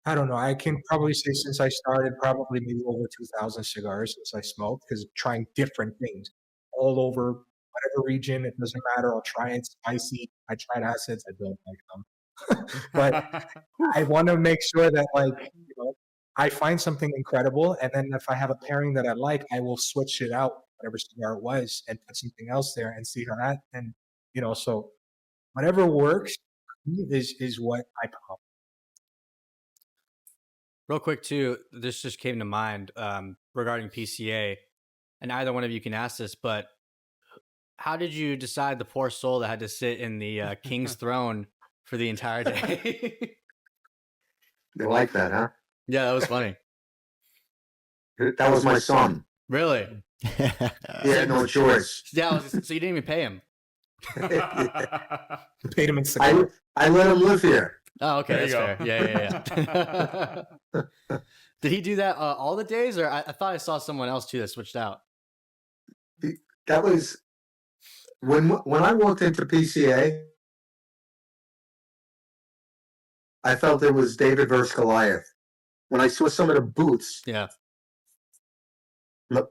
I don't know. I can probably say since I started, probably maybe over 2,000 cigars since I smoked, because trying different things all over whatever region. It doesn't matter. I'll try it spicy. I tried acids. I don't like them. But I want to make sure that, I find something incredible. And then if I have a pairing that I like, I will switch it out, whatever cigar it was, and put something else there and see how that, and, so whatever works is what I pop. Real quick too, this just came to mind regarding PCA, and either one of you can ask this, but how did you decide the poor soul that had to sit in the king's throne for the entire day? They like that, huh? Yeah, that was funny. That was my son. Really? He had no choice. Yeah, so you didn't even pay him. Paid him in cigars. I let him live here. Oh, okay, There that's you fair. Yeah. Did he do that all the days, or I thought I saw someone else too that switched out? That was when I walked into PCA, I felt it was David versus Goliath. When I saw some of the boots, Yeah.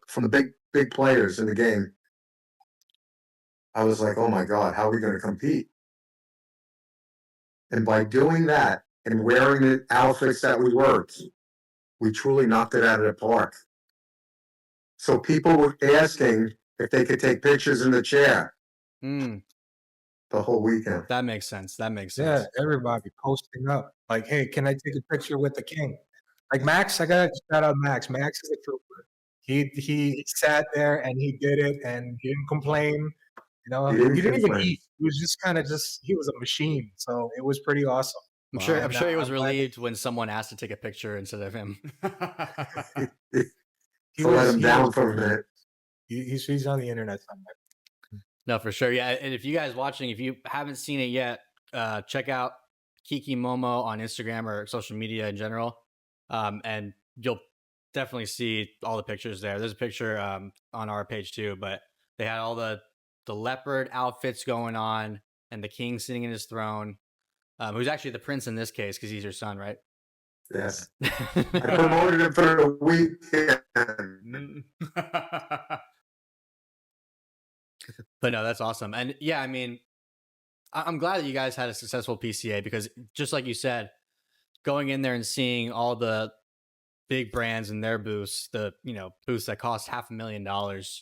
from the big players in the game, I was like, oh my God, how are we going to compete? And by doing that and wearing the outfits that we worked, we truly knocked it out of the park. So people were asking if they could take pictures in the chair Mm, the whole weekend. that makes sense. That makes Yeah, sense. everybody posting up. Like, hey, can I take a picture with the king? Like Max, I gotta shout out Max. Max is a trooper. He sat there and he did it and he didn't complain. You know, He didn't he didn't even complain. eat. He was just kind of he was a machine. So it was pretty awesome. I'm sure. I'm And, sure he was I'm glad relieved when someone asked to take a picture instead of him. he To let was- him he down was- for a minute. He's on the internet somewhere. No, for sure. Yeah, and if you guys watching, if you haven't seen it yet, check out Kiki Momo on Instagram or social media in general, and you'll definitely see all the pictures there. There's a picture on our page too, but they had all the leopard outfits going on, and the king sitting in his throne, who's actually the prince in this case because he's your son, right? Yes. I promoted him for the weekend. But no, that's awesome. And yeah, I mean, I'm glad that you guys had a successful PCA because just like you said, going in there and seeing all the big brands in their booths, the booths that cost $500,000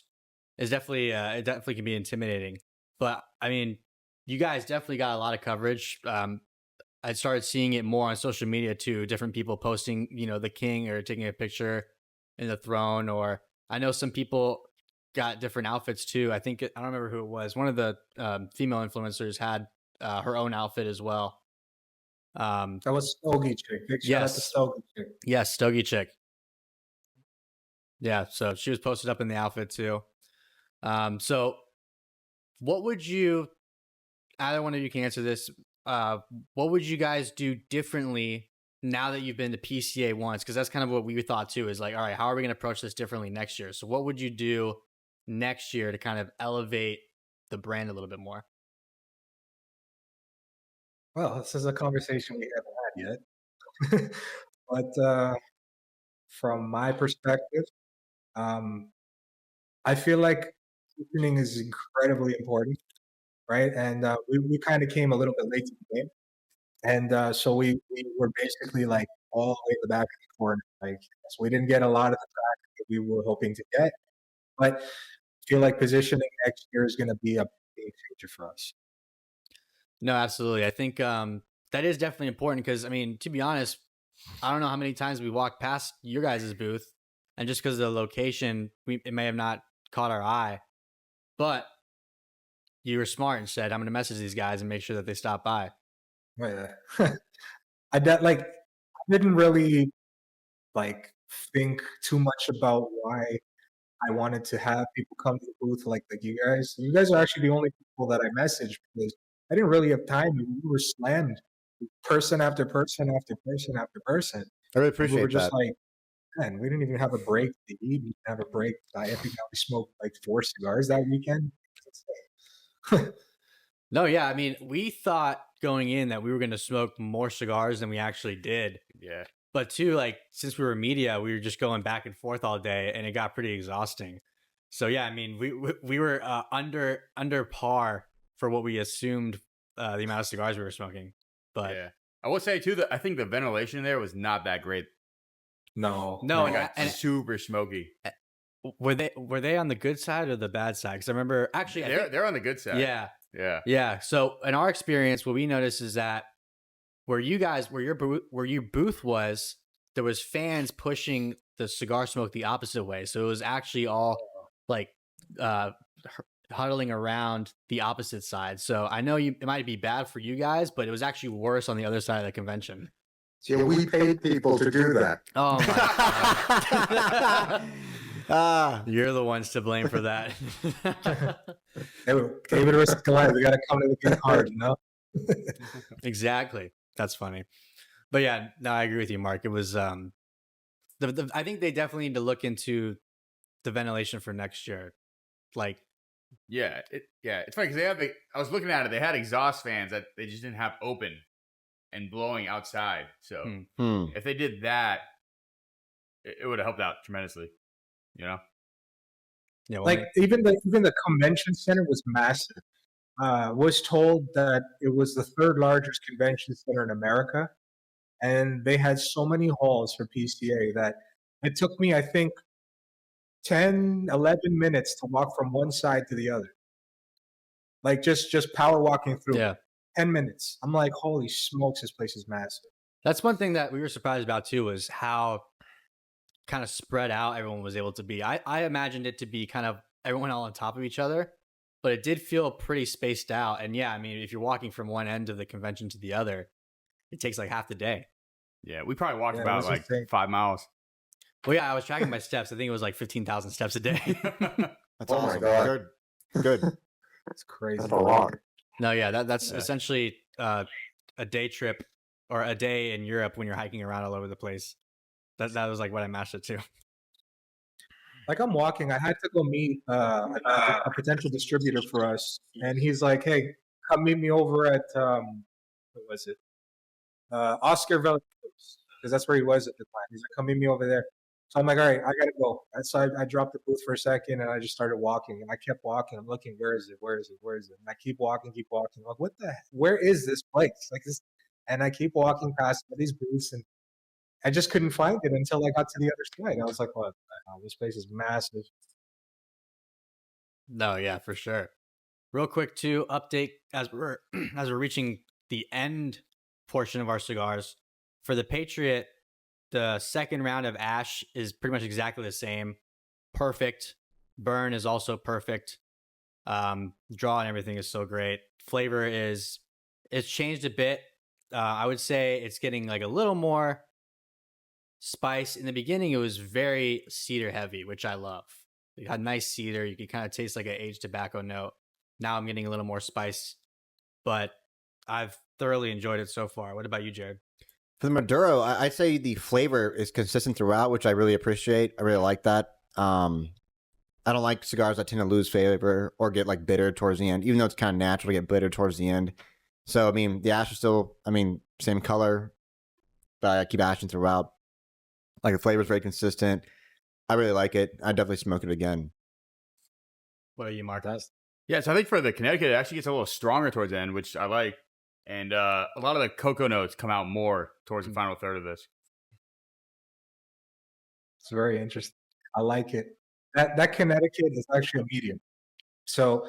is definitely it definitely can be intimidating. But I mean, you guys definitely got a lot of coverage. I started seeing it more on social media too, different people posting, the king or taking a picture in the throne, or I know some people got different outfits too. I don't remember who it was. One of the female influencers had her own outfit as well. That was Stogie Chick. Big shout out to Yes. Stogie Chick. Yes, Stogie Chick. Yeah, so she was posted up in the outfit too. So what would you, either one of you can answer this, what would you guys do differently now that you've been to PCA once? Because that's kind of what we thought too, is like, all right, how are we going to approach this differently next year? So what would you do next year to kind of elevate the brand a little bit more? Well, this is a conversation we haven't had yet. But from my perspective, I feel like positioning is incredibly important, right? And we kind of came a little bit late to the game. And so we were basically like all the way in the back of the corner. Like, so we didn't get a lot of the track that we were hoping to get. But I feel like positioning next year is going to be a big future for us. No, absolutely. I think that is definitely important because, I mean, to be honest, I don't know how many times we walked past your guys' booth, and just because of the location, it may have not caught our eye, but you were smart and said, I'm going to message these guys and make sure that they stop by. Oh, yeah. I didn't really think too much about why I wanted to have people come to the booth like you guys. You guys are actually the only people that I messaged because I didn't really have time. We were slammed, person after person after person after person. I really We were appreciate just that. like, man, we didn't even have a break to eat. We didn't have a break. I think we smoked like 4 cigars that weekend. No, yeah. I mean, we thought going in that we were going to smoke more cigars than we actually did. Yeah. But too, like, since we were media, we were just going back and forth all day, and it got pretty exhausting. So yeah, I mean, we were under par for what we assumed the amount of cigars we were smoking. But Yeah. I will say too that I think the ventilation in there was not that great. No. No, It and got super smoky. were they on the good side or the bad side? Because I remember actually, They're on the good side. yeah. Yeah. So in our experience, what we noticed is that where your booth was, there was fans pushing the cigar smoke the opposite way. So it was actually all like huddling around the opposite side. So I know it might be bad for you guys, but it was actually worse on the other side of the convention. See, we paid people to do that. Oh my Ah, You're the ones to blame for that. David versus Goliath. We got to come to the good hard, you know? Exactly. That's funny. But yeah, no, I agree with you, Mark. It was I think they definitely need to look into the ventilation for next year. Like, Yeah. It's funny because I was looking at it. They had exhaust fans that they just didn't have open and blowing outside. So if they did that, it would have helped out tremendously. You know? yeah, well, Like even the convention center was massive. Was told that it was the 3rd largest convention center in America, and they had so many halls for PCA that it took me, I think, 10, 11 minutes to walk from one side to the other. Like just power walking through. Yeah. 10 minutes. I'm like, holy smokes, this place is massive. That's one thing that we were surprised about too, was how kind of spread out everyone was able to be. I imagined it to be kind of everyone all on top of each other, but it did feel pretty spaced out. And yeah, I mean, if you're walking from one end of the convention to the other, it takes like half the day. Yeah, we probably walked Yeah, it about was like insane. 5 miles. Well, yeah, I was tracking my steps. I think it was like 15,000 steps a day. That's Oh my awesome. God. Good. It's crazy. That's a lot. No, yeah, that's essentially a day trip or a day in Europe when you're hiking around all over the place. That was like what I matched it to. Like I'm walking, I had to go meet a potential distributor for us, and he's like, "Hey, come meet me over at what was it? Oscar Villa, because that's where he was at the time." He's like, "Come meet me over there." So I'm like, "All right, I gotta go." And so I dropped the booth for a second, and I just started walking, and I kept walking. I'm looking, where is it? Where is it? Where is it? And I keep walking. I'm like, what the? Where is this place? Like this, and I keep walking past these booths, and I just couldn't find it until I got to the other side. I was like, "What? The hell? This place is massive." No, yeah, for sure. Real quick to update as we're reaching the end portion of our cigars. For the Patriot, the second round of ash is pretty much exactly the same. Perfect. Burn is also perfect. Draw and everything is so great. Flavor it's changed a bit. I would say it's getting like a little more spice. In the beginning, it was very cedar heavy, which I love. It had nice cedar. You could kind of taste like an aged tobacco note. Now I'm getting a little more spice, but I've thoroughly enjoyed it so far. What about you, Jared? For the Maduro, I'd say the flavor is consistent throughout, which I really appreciate. I really like that. I don't like cigars that tend to lose flavor or get like bitter towards the end, even though it's kind of natural to get bitter towards the end. So, I mean, the ash is still, same color, but I keep ashing throughout. Like the flavor is very consistent. I really like it. I definitely smoke it again. What are you, Mark? Yeah, so I think for the Connecticut, it actually gets a little stronger towards the end, which I like. And a lot of the cocoa notes come out more towards the final third of this. It's very interesting. I like it. That Connecticut is actually a medium. So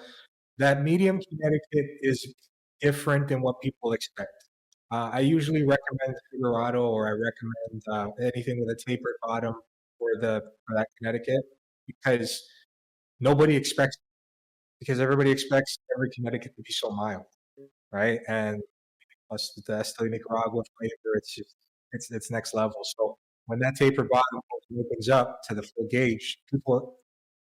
that medium Connecticut is different than what people expect. I usually recommend Figurado, or I recommend anything with a tapered bottom for that Connecticut, because nobody expects, because everybody expects every Connecticut to be so mild, right? And plus the Esteli Nicaragua flavor, it's next level. So when that tapered bottom opens up to the full gauge,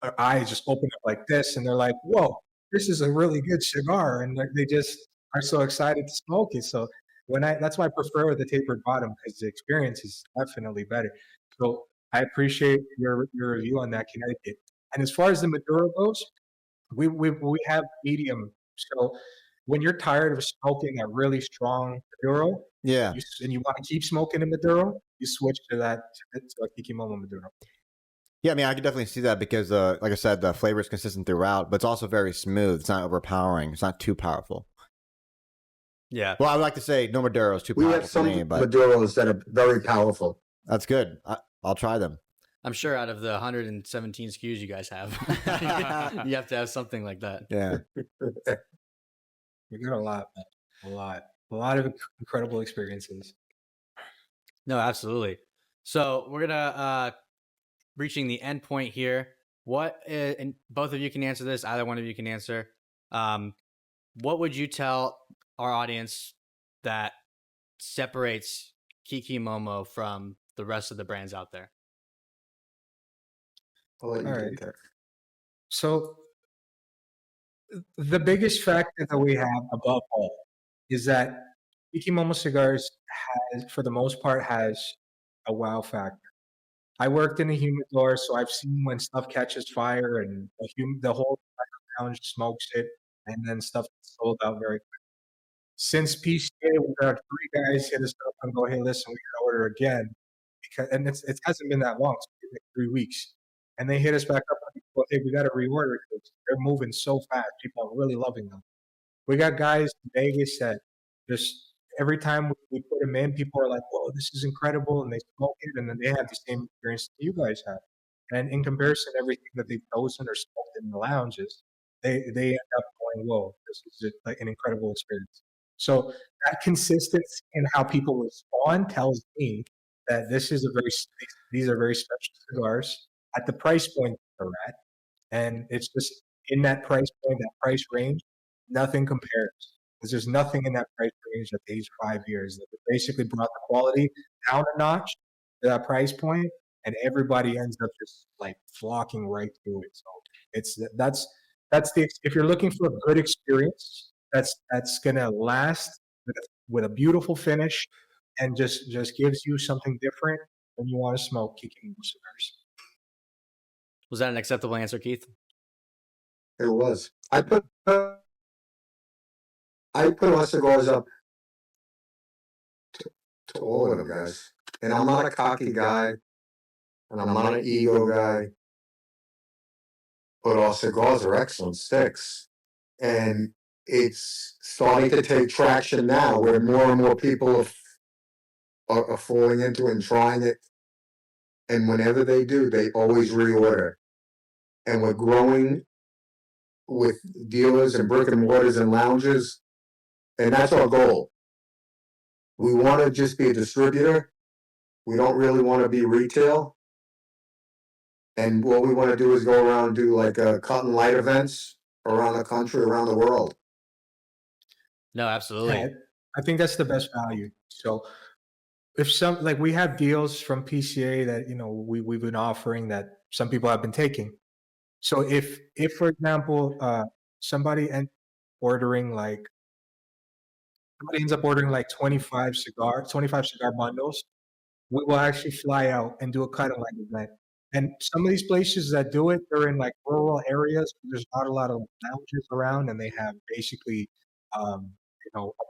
their eyes just open up like this, and they're like, "Whoa, this is a really good cigar," and they just are so excited to smoke it. So that's why I prefer the tapered bottom, because the experience is definitely better. So I appreciate your review on that Connecticut. And as far as the Maduro goes, we have medium. So when you're tired of smoking a really strong Maduro, Yeah. and you want to keep smoking a Maduro, you switch to a Kiki Momo Maduro. Yeah, I can definitely see that because, like I said, the flavor is consistent throughout, but it's also very smooth. It's not overpowering. It's not too powerful. Yeah. Well, I would like to say no Maduro is too We powerful have for some me, but Maduros that are very powerful. that's good. I'll try them. I'm sure out of the 117 SKUs you guys have, you have to have something like that. Yeah. We got a lot, man. A lot of incredible experiences. No, absolutely. So we're gonna reaching the end point here. And both of you can answer this. Either one of you can answer. What would you tell our audience that separates Kiki Momo from the rest of the brands out there? I'll let you All take right. that. So the biggest factor that we have above all is that Kiki Momo Cigars for the most part, has a wow factor. I worked in a humidor, so I've seen when stuff catches fire and the whole lounge smokes it, and then stuff gets sold out very quick. Since PCA, we've got 3 guys hit us up and go, "Hey, listen, we gotta order again," and it hasn't been that long, it's been like 3 weeks, and they hit us back up and go, "Hey, we gotta reorder it because they're moving so fast. People are really loving them." We got guys in Vegas that just every time we put them in, people are like, "Whoa, this is incredible," and they smoke it, and then they have the same experience that you guys have. And in comparison, everything that they've chosen or smoked in the lounges, they end up going, "Whoa, this is like an incredible experience." So that consistency in how people respond tells me that this is a very these are very special cigars at the price point they're at, and it's just in that price point, that price range, nothing compares. Because there's nothing in that price range that aged 5 years that basically brought the quality down a notch to that price point, and everybody ends up just like flocking right through it. So that's the if you're looking for a good experience, that's gonna last with a beautiful finish and just gives you something different when you want to smoke Kiki Momo cigars. Was that an acceptable answer, Keith? It was. I put my cigars up to all of them, guys. And I'm not a cocky guy, and I'm not an ego guy, but our cigars are excellent sticks. And it's starting to take traction now where more and more people are falling into it and trying it. And whenever they do, they always reorder. And we're growing with dealers and brick and mortars and lounges. And that's our goal. We want to just be a distributor. We don't really want to be retail. And what we want to do is go around and do like cut and light events around the country, around the world. No, absolutely. Yeah, I think that's the best value. So if some like we have deals from PCA that we've been offering that some people have been taking. So if for example somebody ends up ordering like 25 cigar bundles, we will actually fly out and do a cut and light event. And some of these places that do it, they're in like rural areas. There's not a lot of lounges around, and they have basically, a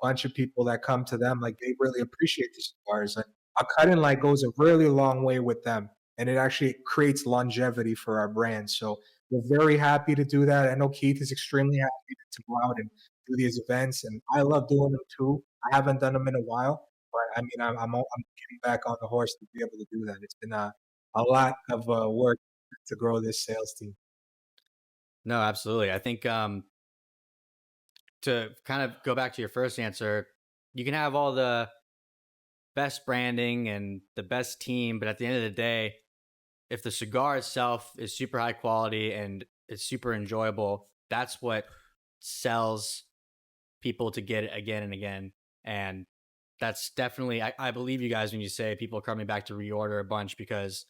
bunch of people that come to them. Like they really appreciate the cigars, and a cut and light goes a really long way with them, and it actually creates longevity for our brand. So we're very happy to do that. I know Keith is extremely happy to go out and do these events, and I love doing them too. I haven't done them in a while, but I mean, I'm getting back on the horse to be able to do that. It's been a lot of work to grow this sales team. No, absolutely. I think to kind of go back to your first answer, you can have all the best branding and the best team, but at the end of the day, if the cigar itself is super high quality and it's super enjoyable, that's what sells people to get it again and again. And that's definitely, I believe you guys when you say people are coming back to reorder a bunch, because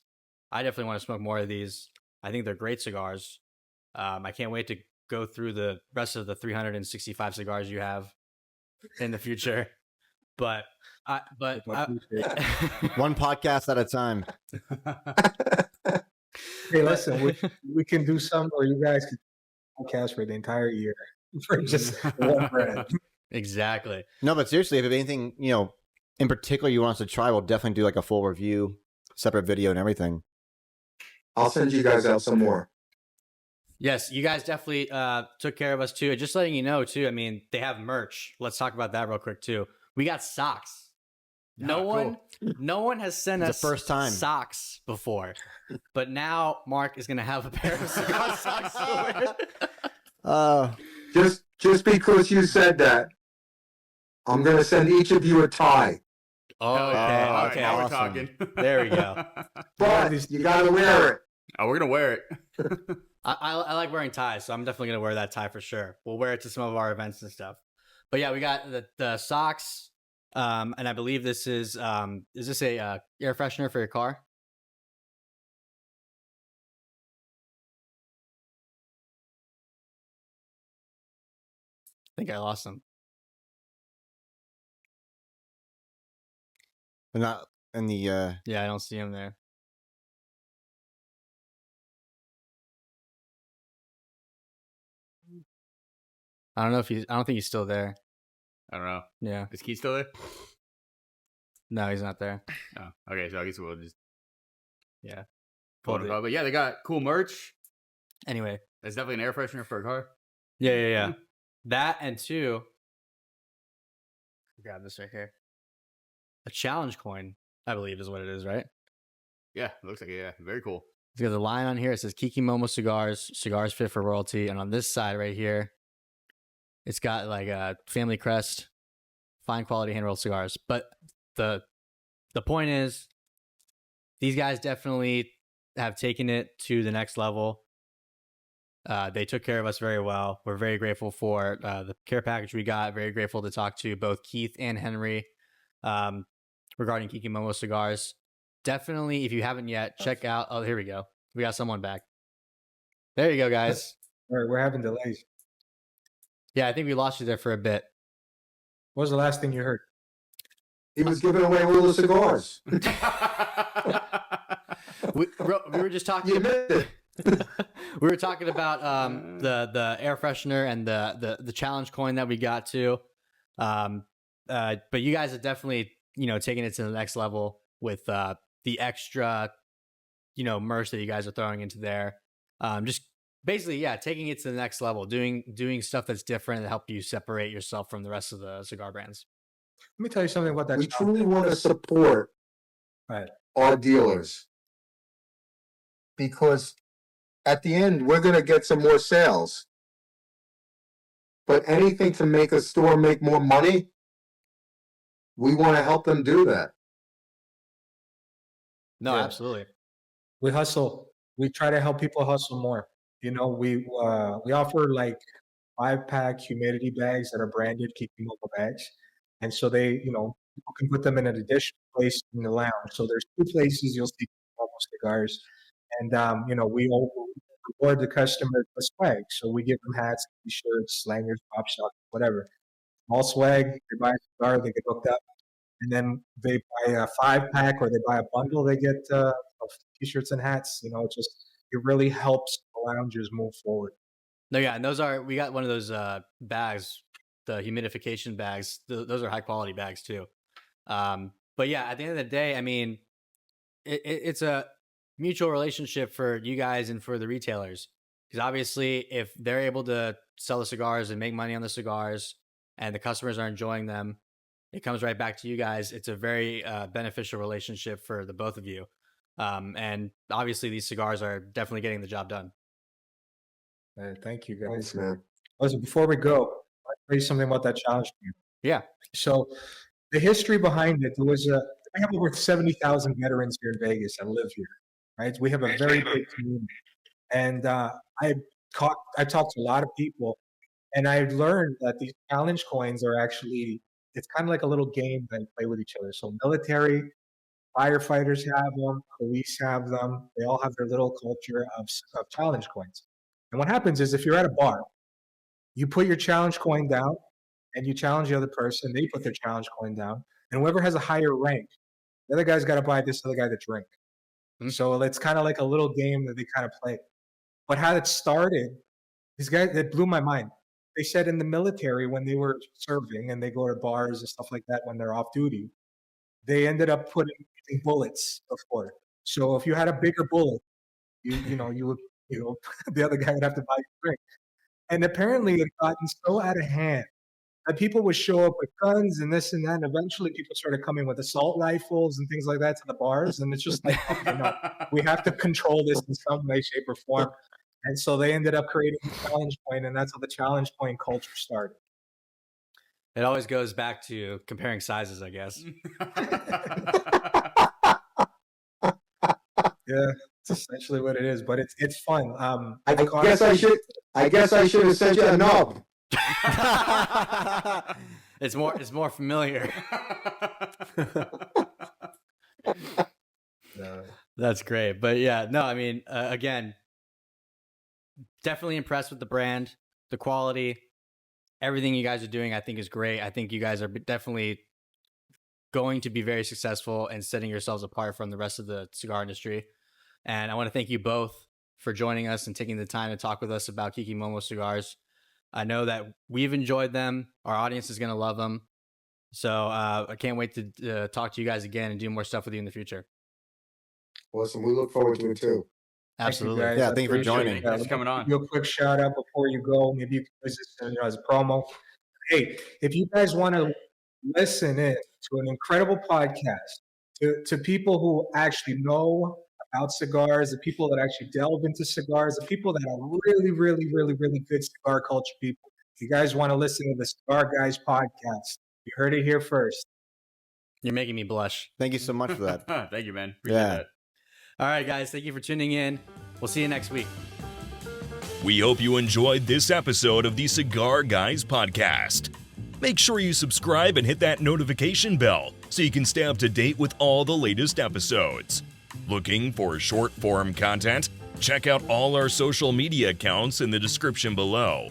I definitely want to smoke more of these. I think they're great cigars. I can't wait to go through the rest of the 365 cigars you have in the future. But one podcast at a time. Hey, listen, we can do some, or you guys can podcast for the entire year for just one brand. Exactly. No, but seriously, if anything, in particular you want us to try, we'll definitely do like a full review, separate video and everything. I'll send you guys out some more. Yes, you guys definitely took care of us too. Just letting you know too, I mean, they have merch. Let's talk about that real quick too. We got socks. No one has sent us first time socks before, but now Mark is gonna have a pair of cigar socks to wear. Just because you said that, I'm gonna send each of you a tie. Oh, okay, right, okay, now awesome. we're talking. There we go. But you gotta wear it. Oh, we're gonna wear it. I like wearing ties, so I'm definitely gonna wear that tie for sure. We'll wear it to some of our events and stuff. But yeah, we got the socks. And I believe this is this a air freshener for your car? I think I lost him. But not in the Yeah, I don't see him there. I don't think he's still there. I don't know. Yeah. Is Keith still there? No, he's not there. Oh, okay. So I guess we'll just Pull hold it it. up. But yeah, they got cool merch. Anyway. It's definitely an air freshener for a car. Yeah. That and two, Got this right here. A challenge coin, I believe, is what it is, right? Yeah, looks like it. Yeah, very cool. It's got a line on here. It says Kiki Momo Cigars, cigars fit for royalty. And on this side right here, it's got like a family crest, fine quality hand rolled cigars. But the point is, these guys definitely have taken it to the next level. They took care of us very well. We're very grateful for the care package we got. Very grateful to talk to both Keith and Henry regarding Kiki Momo Cigars. Definitely, if you haven't yet, check out. Oh, here we go. We got someone back. There you go, guys. We're having delays. Yeah, I think we lost you there for a bit. What was the last thing you heard? He was giving away all the cigars. We were just talking. You missed it. We were talking about the air freshener and the challenge coin that we got to. But you guys have definitely taken it to the next level with the extra merch that you guys are throwing into there. Just basically, taking it to the next level, doing stuff that's different to help you separate yourself from the rest of the cigar brands. Let me tell you something about that. We truly want to support Right. our dealers because at the end, we're going to get some more sales. But anything to make a store make more money, we want to help them do that. No, Yeah. absolutely. We hustle. We try to help people hustle more. We offer like 5-pack humidity bags that are branded Kiki Momo bags, and so they people can put them in an additional place in the lounge. So there's 2 places you'll see Kiki Momo cigars, and we reward the customer with swag. So we give them hats, t-shirts, slangers, pop shots, whatever. All swag. They buy a cigar, they get hooked up, and then they buy a 5-pack or they buy a bundle, they get t-shirts and hats. It really helps the loungers move forward. No, yeah, and we got one of those bags, the humidification bags. Those are high quality bags too. But yeah, at the end of the day, I mean, it's a mutual relationship for you guys and for the retailers, because obviously, if they're able to sell the cigars and make money on the cigars, and the customers are enjoying them, it comes right back to you guys. It's a very beneficial relationship for the both of you. And obviously, these cigars are definitely getting the job done. Thank you, guys. Thanks, man. Listen, before we go, I'll tell you something about that challenge. Yeah. So the history behind it was I have over 70,000 veterans here in Vegas that live here, right? We have a very big community. And I talked to a lot of people, and I learned that these challenge coins are actually, it's kind of like a little game that you play with each other. So military, firefighters have them, police have them. They all have their little culture of challenge coins. And what happens is if you're at a bar, you put your challenge coin down and you challenge the other person, they put their challenge coin down, and whoever has a higher rank, the other guy's got to buy this other guy the drink. So it's kind of like a little game that they kind of play. But how it started, these guys, that blew my mind. They said in the military when they were serving and they go to bars and stuff like that when they're off duty, they ended up putting bullets before. So if you had a bigger bullet, you would the other guy would have to buy you a drink. And apparently it had gotten so out of hand that people would show up with guns and this and that. And eventually people started coming with assault rifles and things like that to the bars. And it's just like, we have to control this in some way, shape, or form. And so they ended up creating the challenge point, and that's how the challenge point culture started. It always goes back to comparing sizes, I guess. Yeah, it's essentially what it is, but it's fun. I guess I should have sent you a nub. It's more familiar. That's great. But yeah, no, I mean, again, definitely impressed with the brand, the quality, everything you guys are doing. I think is great. I think you guys are definitely going to be very successful and setting yourselves apart from the rest of the cigar industry. And I want to thank you both for joining us and taking the time to talk with us about Kiki Momo Cigars. I know that we've enjoyed them. Our audience is going to love them. So I can't wait to talk to you guys again and do more stuff with you in the future. Awesome. We look forward to it too. Absolutely. Thank you, Yeah, thank you for joining. Thanks for coming on. Real quick shout out before you go. Maybe you can use this as a promo. Hey, if you guys want to listen in to an incredible podcast, to people who actually know about cigars, the people that actually delve into cigars, the people that are really, really, really, really good cigar culture people. If you guys want to listen to the Cigar Guys podcast, you heard it here first. You're making me blush. Thank you so much for that. Thank you, man. Appreciate Yeah. that. All right, guys. Thank you for tuning in. We'll see you next week. We hope you enjoyed this episode of the Cigar Guys podcast. Make sure you subscribe and hit that notification bell so you can stay up to date with all the latest episodes. Looking for short form content? Check out all our social media accounts in the description below.